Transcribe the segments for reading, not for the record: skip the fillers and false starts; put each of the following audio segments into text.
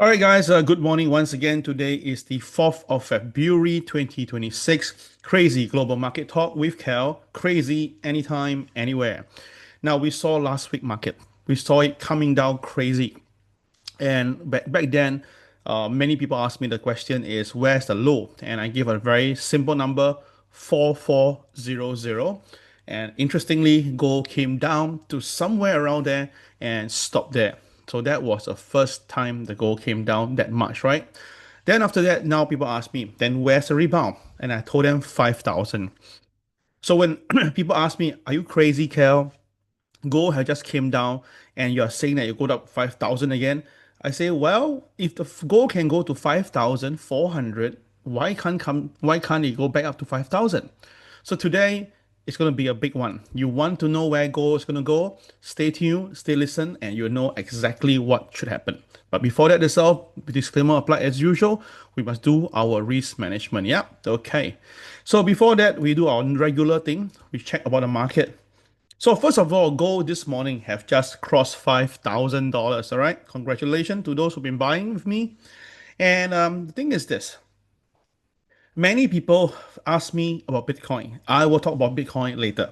All right, guys, good morning once again. Today is the 4th of February 2026. Crazy Global Market Talk with KEL. Crazy anytime, anywhere. Now, we saw last week market. We saw it coming down crazy. And back then, many people asked me the question is, where's the low? And I give a very simple number, 4400. And interestingly, gold came down to somewhere around there and stopped there. So that was the first time the gold came down that much, right? Then after that, now people ask me, then where's the rebound? And I told them 5,000. So when people ask me, are you crazy, Kel? Gold has just came down and you're saying that you go up 5,000 again. I say, well, if the gold can go to 5,400, why can't it go back up to 5,000? So today it's going to be a big one. You want to know where gold is going to go? Stay tuned, stay listen, and you'll know exactly what should happen. But before that itself, disclaimer applied as usual, we must do our risk management. Yeah, okay. So before that, we do our regular thing. We check about the market. So first of all, gold this morning have just crossed $5,000. All right, congratulations to those who've been buying with me. And the thing is this: many people ask me about Bitcoin. I will talk about Bitcoin later.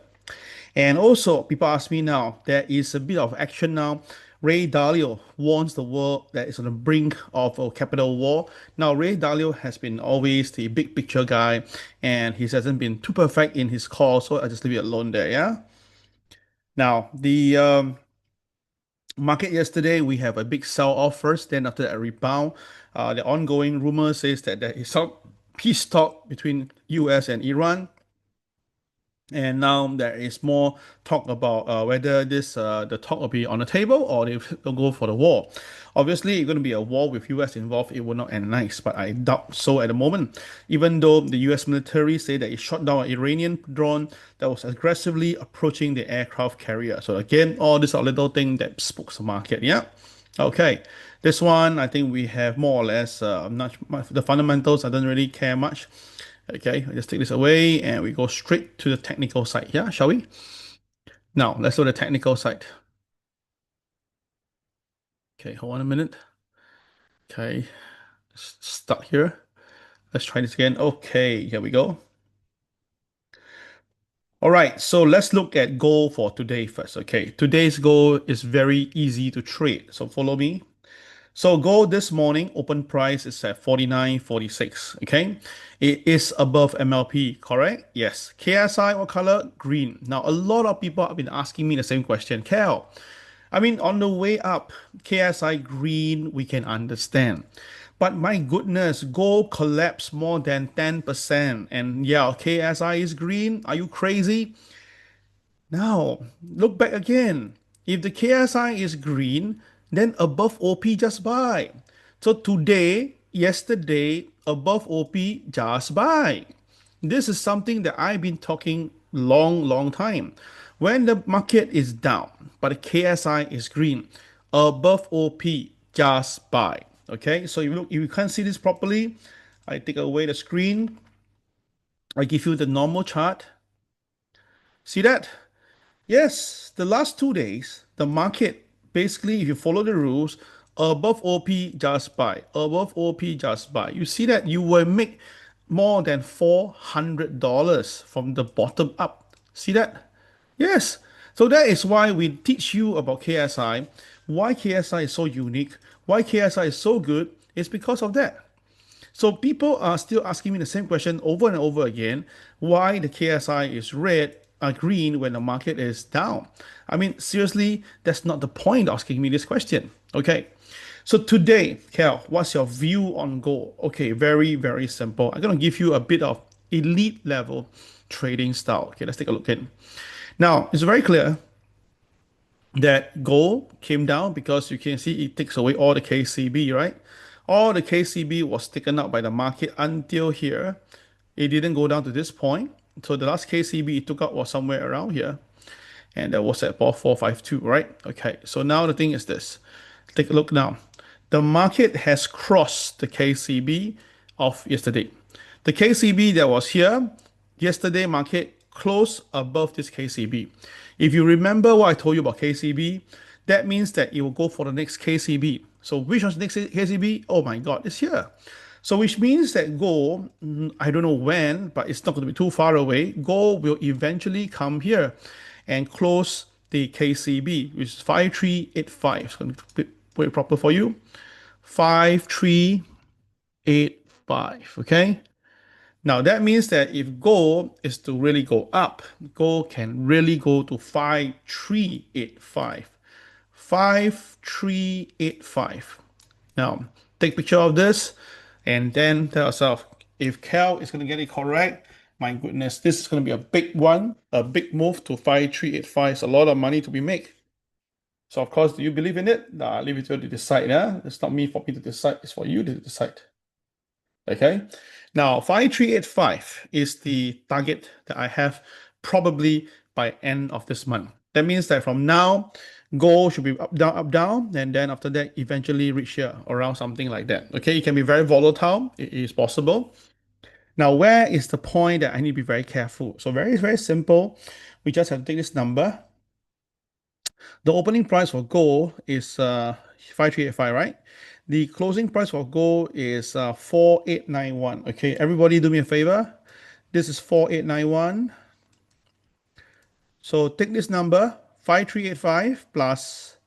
And also, people ask me now. There is a bit of action now. Ray Dalio warns the world that it's on the brink of a capital war. Now, Ray Dalio has been always the big picture guy, and he hasn't been too perfect in his call, so I just leave it alone there. Yeah. Now, the market yesterday, we have a big sell-off first, then after that a rebound. The ongoing rumor says that there is some peace talk between US and Iran. And now there is more talk about whether the talk will be on the table or they'll go for the war. Obviously, it's going to be a war with US involved. It will not end nice, but I doubt so at the moment. Even though the US military say that it shot down an Iranian drone that was aggressively approaching the aircraft carrier. So again, all these are little things that spooks the market. Yeah. Okay. This one, I think we have more or less not the fundamentals. I don't really care much. Okay, I just take this away and we go straight to the technical side. Yeah, shall we? Now, let's go to the technical side. Okay, hold on a minute. Okay, stuck here. Let's try this again. Okay, here we go. All right, so let's look at gold for today first. Okay, today's gold is very easy to trade. So follow me. So gold this morning, open price is at 49.46. Okay. It is above MLP, correct? Yes. KSI, what color? Green. Now, a lot of people have been asking me the same question. Kel, I mean, on the way up, KSI green, we can understand. But my goodness, gold collapsed more than 10%. And yeah, KSI is green. Are you crazy? Now, look back again. If the KSI is green, then above OP just buy. So today, yesterday, above OP just buy. This is something that I've been talking long time. When the market is down, but the KSI is green, above OP just buy. Okay, so if you can't see this properly, I take away the screen. I give you the normal chart. See that? Yes, the last 2 days, the market basically, if you follow the rules, above OP just buy, above OP just buy. You see that you will make more than $400 from the bottom up. See that? Yes. So that is why we teach you about KSI, why KSI is so unique, why KSI is so good. It's because of that. So people are still asking me the same question over and over again, why the KSI is red, green when the market is down. I mean, seriously, that's not the point of asking me this question. Okay. So today, Kel, what's your view on gold? Okay, very simple. I'm going to give you a bit of elite level trading style. Okay, let's take a look in. Now, it's very clear that gold came down because you can see it takes away all the KCB, right? All the KCB was taken out by the market until here. It didn't go down to this point. So the last KCB it took out was somewhere around here. And that was at 452, right? Okay, so now the thing is this. Take a look now. The market has crossed the KCB of yesterday. The KCB that was here, yesterday market closed above this KCB. If you remember what I told you about KCB, that means that it will go for the next KCB. So which one's the next KCB? Oh my God, it's here. So which means that gold, I don't know when, but it's not going to be too far away. Gold will eventually come here and close the KCB, which is 5385. It's going to put it proper for you. 5385. Okay. Now that means that if gold is to really go up, gold can really go to 5385. 5385. Now take a picture of this and then tell yourself if KEL is going to get it correct, my goodness, this is going to be a big one, a big move to 5385. It's a lot of money to be made. So of course, do you believe in it? Nah, I'll leave it to you to decide. Yeah? It's not me for me to decide, it's for you to decide. Okay. Now 5385 is the target that I have probably by end of this month. That means that from now, gold should be up, down, and then after that, eventually reach here around something like that. Okay, it can be very volatile. It is possible. Now, where is the point that I need to be very careful? So very, very simple. We just have to take this number. The opening price for gold is 5385, right? The closing price for gold is 4891. Okay, everybody do me a favor. This is 4891. So take this number 5385 plus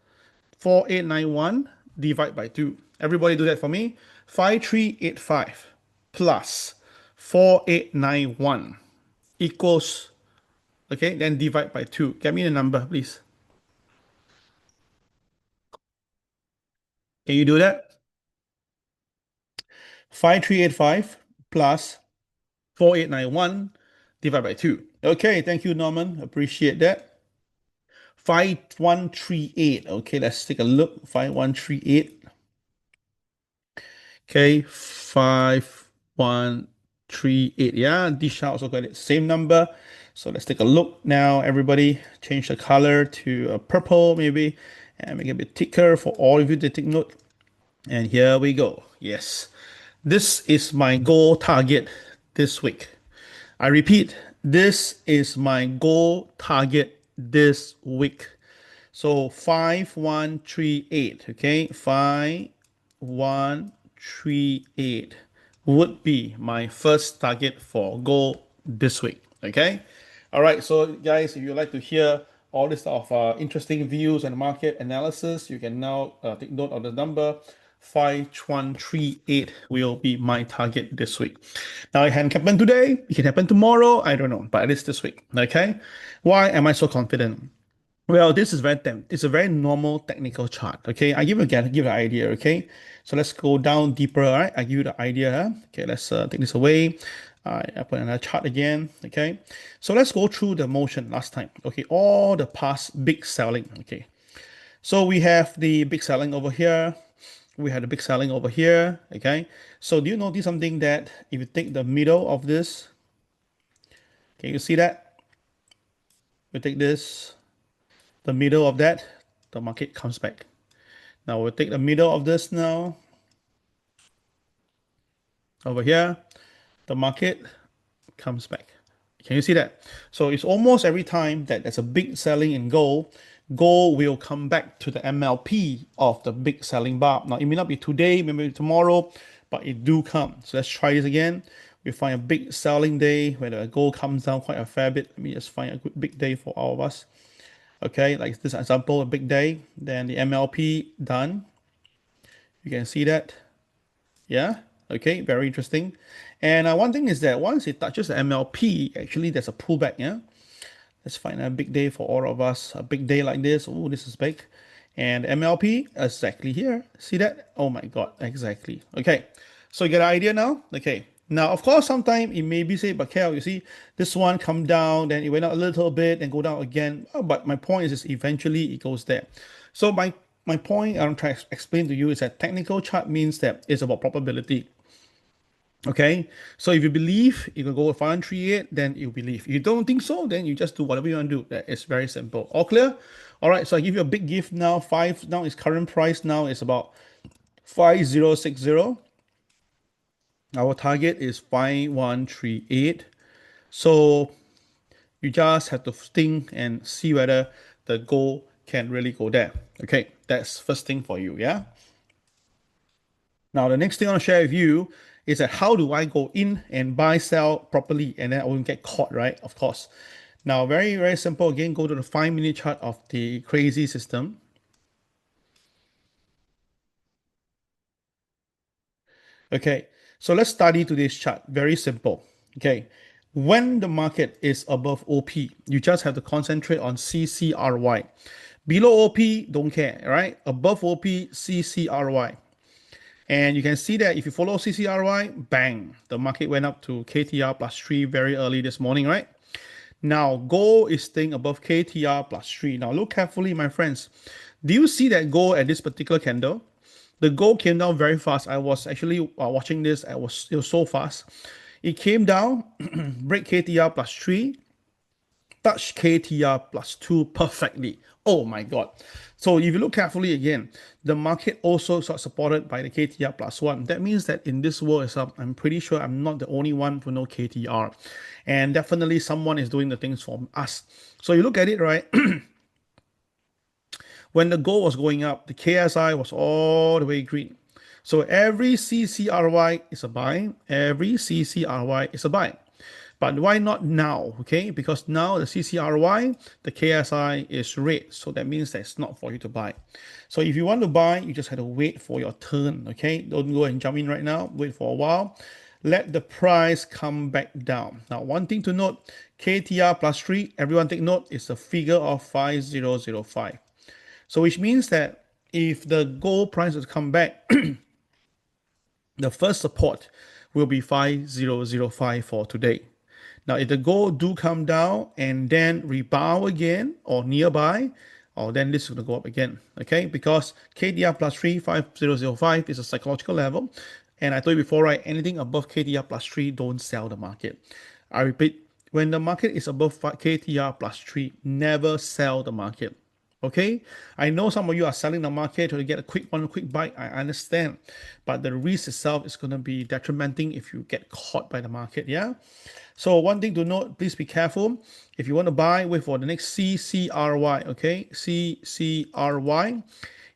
4891 divide by 2. Everybody do that for me. 5385 plus 4891 equals, okay, then divide by 2. Get me the number, please. Can you do that? 5385 plus 4891 divided by 2. Okay, thank you, Norman. Appreciate that. 5138. Okay, let's take a look. 5138. Okay, 5138. Yeah, Disha also got it. Same number. So let's take a look now. Everybody change the color to purple maybe and make it a bit thicker for all of you to take note. And here we go. Yes, this is my goal target this week. I repeat, this is my goal target this week. So 5138, okay? 5138 would be my first target for goal this week, okay? All right, so guys, if you'd like to hear all this of interesting views and market analysis, you can now take note of the number 5138 will be my target this week. Now, it can happen today, it can happen tomorrow, I don't know, but at least this week, okay? Why am I so confident? Well, this is it's a very normal technical chart. Okay, I give you again, give an idea. Okay, so let's go down deeper. All right, I give you the idea. Huh? Okay, let's take this away. I put another chart again. Okay, so let's go through the motion last time. Okay, all the past big selling. Okay, so we have the big selling over here. We had the big selling over here. Okay, so do you notice something that if you take the middle of this, can you see that? You take this. The middle of that, the market comes back. Now we'll take the middle of this now. Over here, the market comes back. Can you see that? So it's almost every time that there's a big selling in gold, gold will come back to the MLP of the big selling bar. Now it may not be today, maybe tomorrow, but it do come. So let's try this again. We find a big selling day where the gold comes down quite a fair bit. Let me just find a good big day for all of us. Okay, like this example, a big day, then the MLP done. You can see that. Yeah, okay, very interesting. And one thing is that once it touches the MLP, actually there's a pullback. Yeah, let's find a big day for all of us. A big day like this. Oh, this is big. And MLP exactly here. See that? Oh my God, exactly. Okay, so you get an idea now? Okay, now, of course, sometimes it may be say, but KEL, you see, this one come down, then it went up a little bit and go down again. Oh, but my point is eventually it goes there. So my point I'm trying to explain to you is that technical chart means that it's about probability. Okay, so if you believe it will go 538, then you believe. If you don't think so, then you just do whatever you want to do. That is very simple. All clear? All right, so I give you a big gift now. Now is current price now is about 5060. Our target is 5138. So you just have to think and see whether the goal can really go there. Okay, that's first thing for you. Yeah. Now, the next thing I want to share with you is that how do I go in and buy, sell properly, and then I won't get caught, right? Of course. Now, very, very simple. Again, go to the 5 minute chart of the crazy system. Okay, so let's study today's chart. Very simple. Okay, when the market is above OP, you just have to concentrate on CCRY. Below OP, don't care, right? Above OP, CCRY. And you can see that if you follow CCRY, bang, the market went up to KTR plus 3 very early this morning, right? Now, gold is staying above KTR plus 3. Now, look carefully, my friends. Do you see that gold at this particular candle? The gold came down very fast. I was actually watching this. It was so fast. It came down, break KTR plus 3, touch KTR plus 2 perfectly. Oh my God. So if you look carefully again, the market also got supported by the KTR plus 1. That means that in this world itself, I'm pretty sure I'm not the only one who know KTR. And definitely someone is doing the things for us. So you look at it, right? When the gold was going up, the KSI was all the way green. So every CCRY is a buy, every CCRY is a buy. But why not now? Okay, because now the CCRY, the KSI is red. So that means that it's not for you to buy. So if you want to buy, you just have to wait for your turn. Okay, don't go and jump in right now. Wait for a while. Let the price come back down. Now, one thing to note, KTR plus 3, everyone take note, is a figure of 5005. So which means that if the gold price has come back, the first support will be 5005 for today. Now, if the gold do come down and then rebound again or nearby, or then this is going to go up again, okay? Because KDR plus 3, 5005 is a psychological level. And I told you before, right? Anything above KDR plus 3, don't sell the market. I repeat, when the market is above KTR plus 3, never sell the market. Okay, I know some of you are selling the market to get a quick buy. I understand, but the risk itself is going to be detrimenting if you get caught by the market. Yeah. So one thing to note, please be careful. If you want to buy, wait for the next CCRY. Okay, CCRY,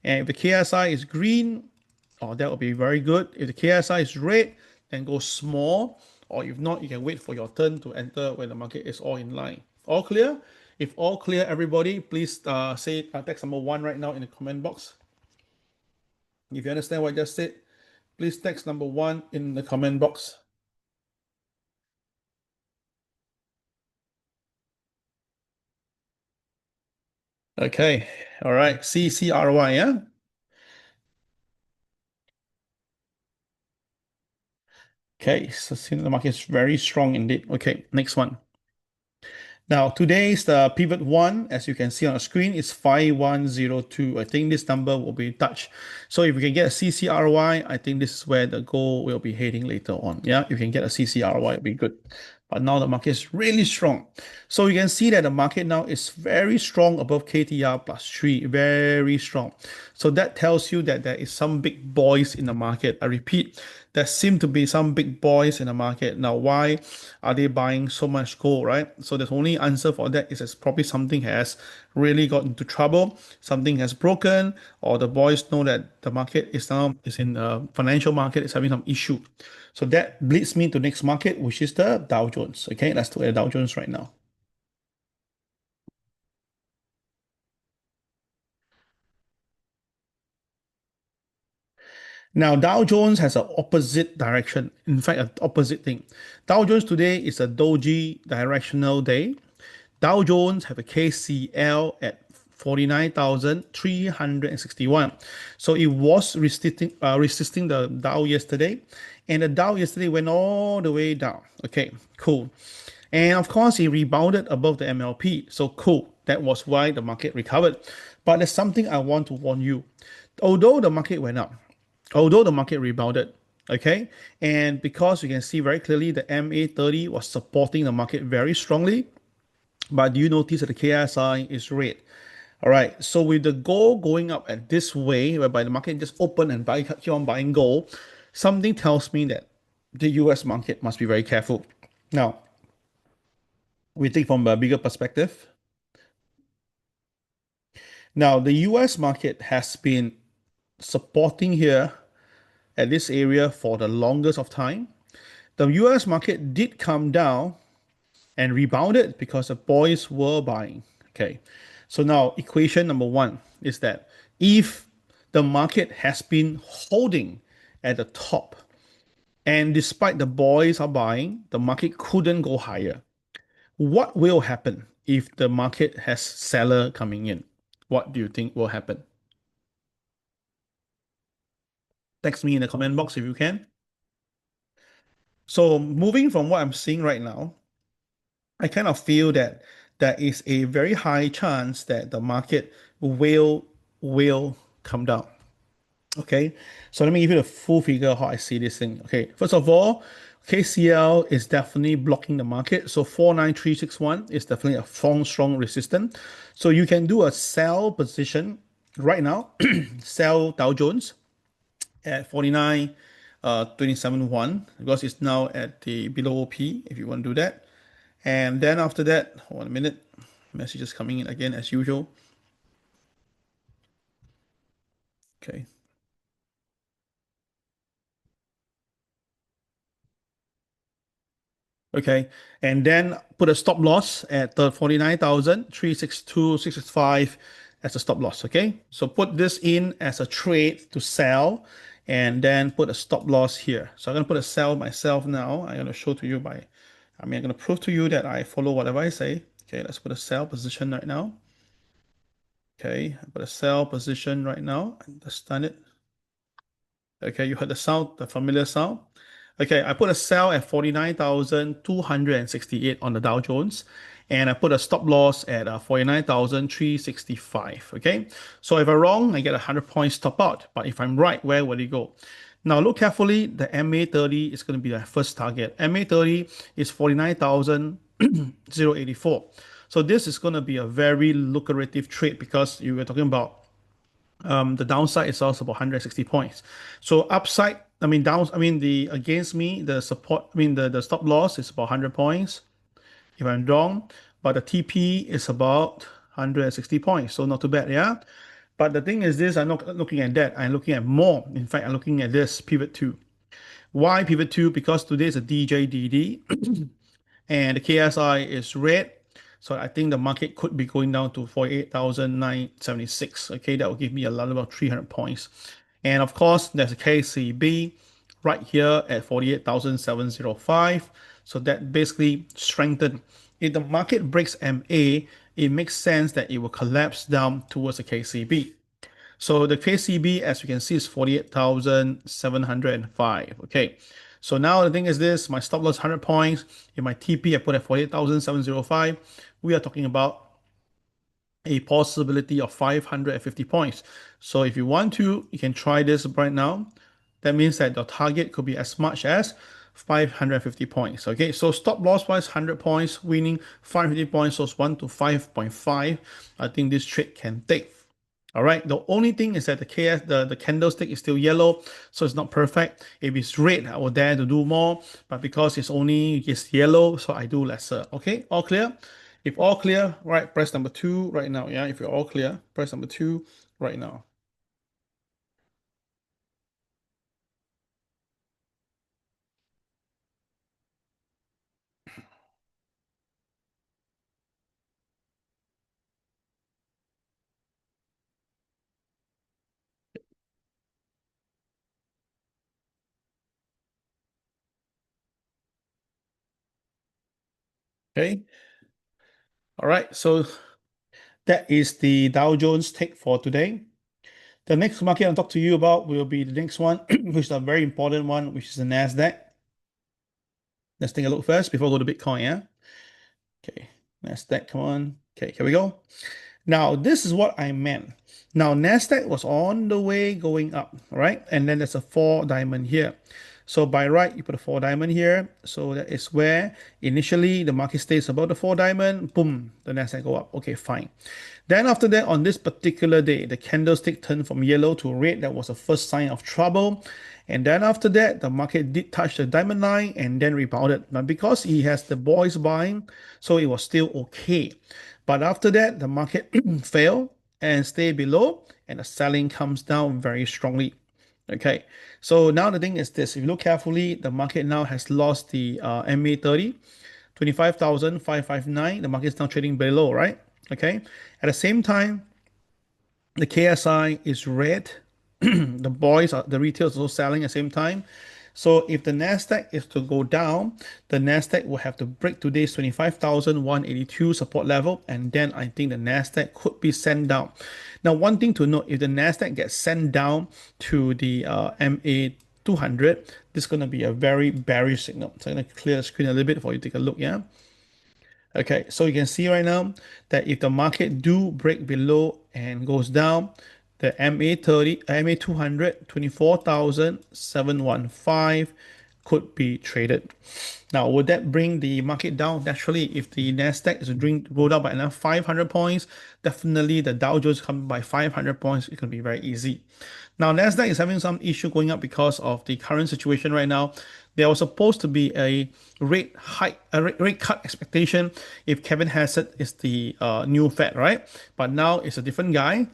and if the KSI is green, oh, that will be very good. If the KSI is red, then go small. Or if not, you can wait for your turn to enter when the market is all in line. All clear? If all clear, everybody, please say text number 1 right now in the comment box. If you understand what I just said, please text number 1 in the comment box. Okay, all right, CCRY, yeah? Okay, so the market is very strong indeed. Okay, next one. Now, today's the pivot one, as you can see on the screen, is 5102. I think this number will be touched. So if you can get a CCRY, I think this is where the goal will be heading later on. Yeah, if you can get a CCRY, it'll be good. But now the market is really strong. So you can see that the market now is very strong above KTR plus 3, very strong. So that tells you that there is some big boys in the market. I repeat, there seem to be some big boys in the market. Now, why are they buying so much gold, right? So the only answer for that is probably something has really got into trouble, something has broken, or the boys know that the market is now is in the financial market is having some issue. So that leads me to next market, which is the Dow Jones. Okay, let's look at Dow Jones right now. Now, Dow Jones has an opposite direction. In fact, an opposite thing. Dow Jones today is a doji directional day. Dow Jones have a KCL at 49,361. So it was resisting the Dow yesterday. And the Dow yesterday went all the way down. Okay, cool. And of course, it rebounded above the MLP. So cool. That was why the market recovered. But there's something I want to warn you. Although the market went up, although the market rebounded, okay, and because you can see very clearly the MA30 was supporting the market very strongly, but do you notice that the KSI is red? All right, so with the gold going up at this way, whereby the market just open and keep on buying gold, something tells me that the US market must be very careful. Now, we take from a bigger perspective. Now, the US market has been supporting here at this area for the longest of time. The US market did come down and rebounded because the boys were buying. Okay. So now equation number one is that if the market has been holding at the top and despite the boys are buying, the market couldn't go higher. What will happen if the market has seller coming in? What do you think will happen? Text me in the comment box if you can. So moving from what I'm seeing right now, I kind of feel that there is a very high chance that the market will come down. Okay, so let me give you the full figure of how I see this thing. Okay, first of all, KCL is definitely blocking the market. So 49361 is definitely a strong resistance. So you can do a sell position right now, sell Dow Jones at 49 27.1 because it's now at the below OP if you want to do that. And then after that, hold on a minute, messages coming in again as usual. Okay. Okay. And then put a stop loss at the 49,000, 362, 665 as a stop loss. Okay. So put this in as a trade to sell and then put a stop loss here. So I'm going to put a sell myself now. I'm going to show to you I'm going to prove to you that I follow whatever I say. Okay. Let's put a sell position right now. Okay. I put a sell position right now. Understand it. Okay, you heard the sound, the familiar sound. Okay, I put a sell at 49,268 on the Dow Jones, and I put a stop loss at 49,365. Okay, so if I'm wrong, I get a 100 points stop out. But if I'm right, where will it go? Now look carefully. The MA30 is going to be the first target. MA30 is 49,084. So this is going to be a very lucrative trade because you were talking about the downside is also about 160 points. So upside, the against me, the support, the stop loss is about 100 points if I'm wrong, but the TP is about 160 points. So not too bad, yeah. But the thing is this, I'm not looking at that. I'm looking at more. In fact, I'm looking at this pivot two. Why pivot two? Because today is a DJDD and the KSI is red. So I think the market could be going down to 48,976. Okay, that will give me a lot about 300 points. And of course, there's a KCB right here at 48,705. So that basically strengthened. If the market breaks MA, it makes sense that it will collapse down towards the KCB. So the KCB, as you can see, is 48,705. Okay. So now the thing is this, my stop loss 100 points. In my TP, I put at 48,705. We are talking about a possibility of 550 points. So if you want to, you can try this right now. That means that the target could be as much as 550 points. Okay, so stop loss wise 100 points, winning 550 points, so it's 1 to 5.5. I think this trade can take. All right, the only thing is that the candlestick is still yellow, so it's not perfect. If it's red, I would dare to do more, but because it's yellow, so I do lesser. Okay, all clear? If all clear, right, press number 2 right now. Yeah, if you're all clear, press number 2 right now. Okay, all right, so that is the Dow Jones take for today. The next market I'll talk to you about will be the next one, which is a very important one, which is the NASDAQ. Let's take a look first before we go to Bitcoin, yeah? Okay, NASDAQ, come on. Okay, here we go. Now, this is what I meant. Now, NASDAQ was on the way going up, right? And then there's a 4 diamond here. So by right, you put a 4 diamond here. So that is where initially the market stays above the 4 diamond, boom, the NASDAQ go up. Okay, fine. Then after that, on this particular day, the candlestick turned from yellow to red. That was the first sign of trouble. And then after that, the market did touch the diamond line and then rebounded. But because he has the boys buying, so it was still okay. But after that, the market fell and stay below, and the selling comes down very strongly. Okay, so now the thing is this: if you look carefully, the market now has lost the MA30, 25,559. The market is now trading below, right? Okay, at the same time, the KSI is red. The retail is also selling at the same time. So if the Nasdaq is to go down, the Nasdaq will have to break today's 25,182 support level, and then I think the Nasdaq could be sent down. Now, one thing to note: if the Nasdaq gets sent down to the MA 200, this is going to be a very bearish signal. So I'm going to clear the screen a little bit for you to take a look. Yeah. Okay, so you can see right now that if the market do break below and goes down, the MA30, MA200, 24,715 could be traded. Now, would that bring the market down? Naturally, if the Nasdaq is to go down by another 500 points, definitely the Dow Jones coming by 500 points, it can be very easy. Now, Nasdaq is having some issue going up because of the current situation right now. There was supposed to be a rate cut expectation if Kevin Hassett is the new Fed, right? But now it's a different guy.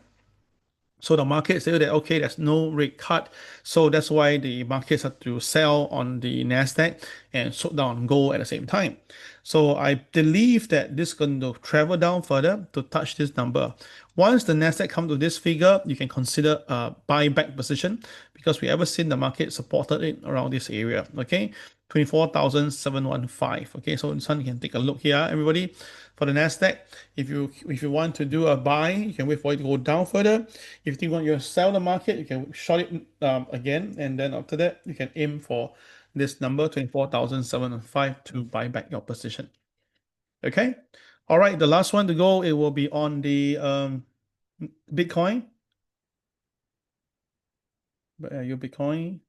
So the market said that okay, there's no rate cut, so that's why the markets have to sell on the Nasdaq and shut down on gold at the same time. So I believe that this is going to travel down further to touch this number. Once the Nasdaq come to this figure, you can consider a buyback position because we ever seen the market supported it around this area. Okay, 24,715. Okay, so this one you can take a look here, everybody. For the Nasdaq, if you want to do a buy, you can wait for it to go down further. If you want to sell the market, you can short it again, and then after that, you can aim for this number 24,705 to buy back your position. Okay, all right. The last one to go, it will be on the Bitcoin. Your Bitcoin.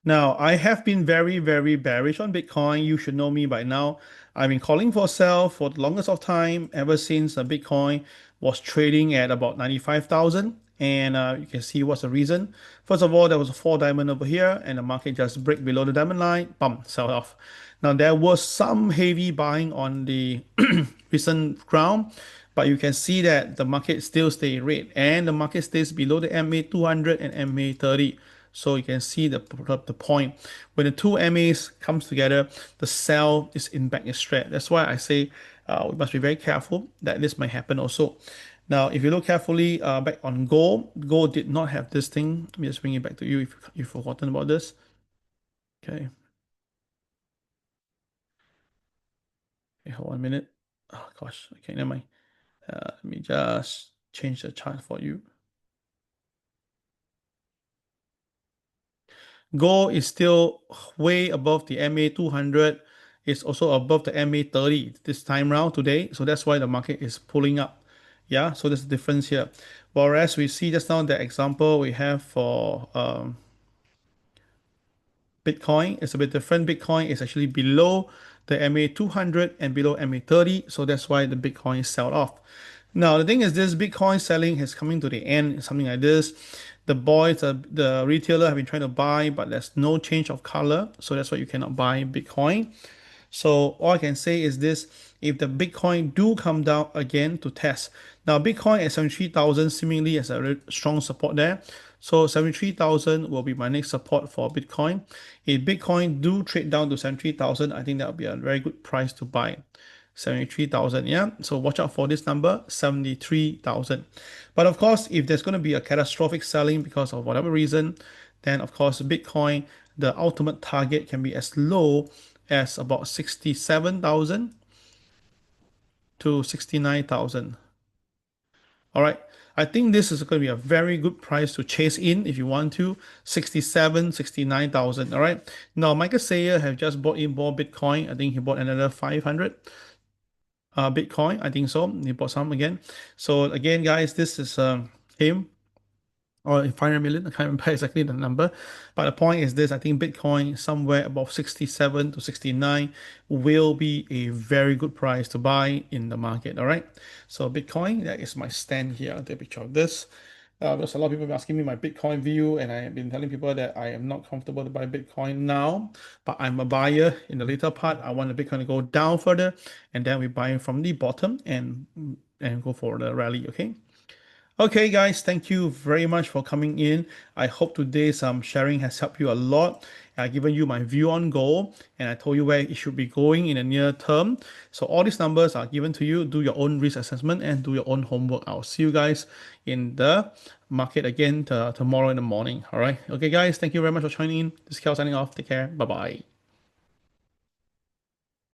Now, I have been very, very bearish on Bitcoin. You should know me by now. I've been calling for sell for the longest of time, ever since Bitcoin was trading at about 95,000. And you can see what's the reason. First of all, there was a four diamond over here, and the market just break below the diamond line, bump, sell off. Now, there was some heavy buying on the recent ground, but you can see that the market still stay red, and the market stays below the MA 200 and MA 30. So you can see the point. When the two MAs comes together, the sell is in back is straight. That's why I say we must be very careful that this might happen also. Now, if you look carefully back on gold, gold did not have this thing. Let me just bring it back to you if you've forgotten about this. Okay. Okay, hold on a minute. Oh gosh. Okay, never mind. Let me just change the chart for you. Gold is still way above the MA 200. It's also above the MA 30 this time round today. So that's why the market is pulling up. Yeah, so there's a difference here. Whereas we see just now the example we have for Bitcoin is a bit different. Bitcoin is actually below the MA 200 and below MA 30. So that's why the Bitcoin sell off. Now, the thing is this Bitcoin selling is coming to the end, something like this. The retailer have been trying to buy, but there's no change of color. So that's why you cannot buy Bitcoin. So all I can say is this: if the Bitcoin do come down again to test, now Bitcoin at 73,000 seemingly has a strong support there. So 73,000 will be my next support for Bitcoin. If Bitcoin do trade down to 73,000, I think that would be a very good price to buy. 73,000, yeah. So watch out for this number, 73,000. But of course, if there's going to be a catastrophic selling because of whatever reason, then of course Bitcoin, the ultimate target can be as low as about 67,000 to 69,000. All right. I think this is going to be a very good price to chase in if you want to. 67, 69,000. All right. Now, Michael Sayer have just bought in more Bitcoin. I think he bought another 500 Bitcoin. I think so. He bought some again. So again, guys, this is him, or 500 million. I can't remember exactly the number. But the point is this: I think Bitcoin somewhere above 67 to 69 will be a very good price to buy in the market. All right. So Bitcoin, that is my stand here. I'll take a picture of this. Because a lot of people have been asking me my Bitcoin view, and I have been telling people that I am not comfortable to buy Bitcoin now, but I'm a buyer in the later part. I want the Bitcoin to go down further, and then we buy from the bottom and go for the rally. Okay. Okay, guys, thank you very much for coming in. I hope today's sharing has helped you a lot. I've given you my view on gold, and I told you where it should be going in the near term. So all these numbers are given to you. Do your own risk assessment and do your own homework. I'll see you guys in the market again tomorrow in the morning. All right. Okay, guys, thank you very much for joining in. This is Kel signing off. Take care. Bye bye.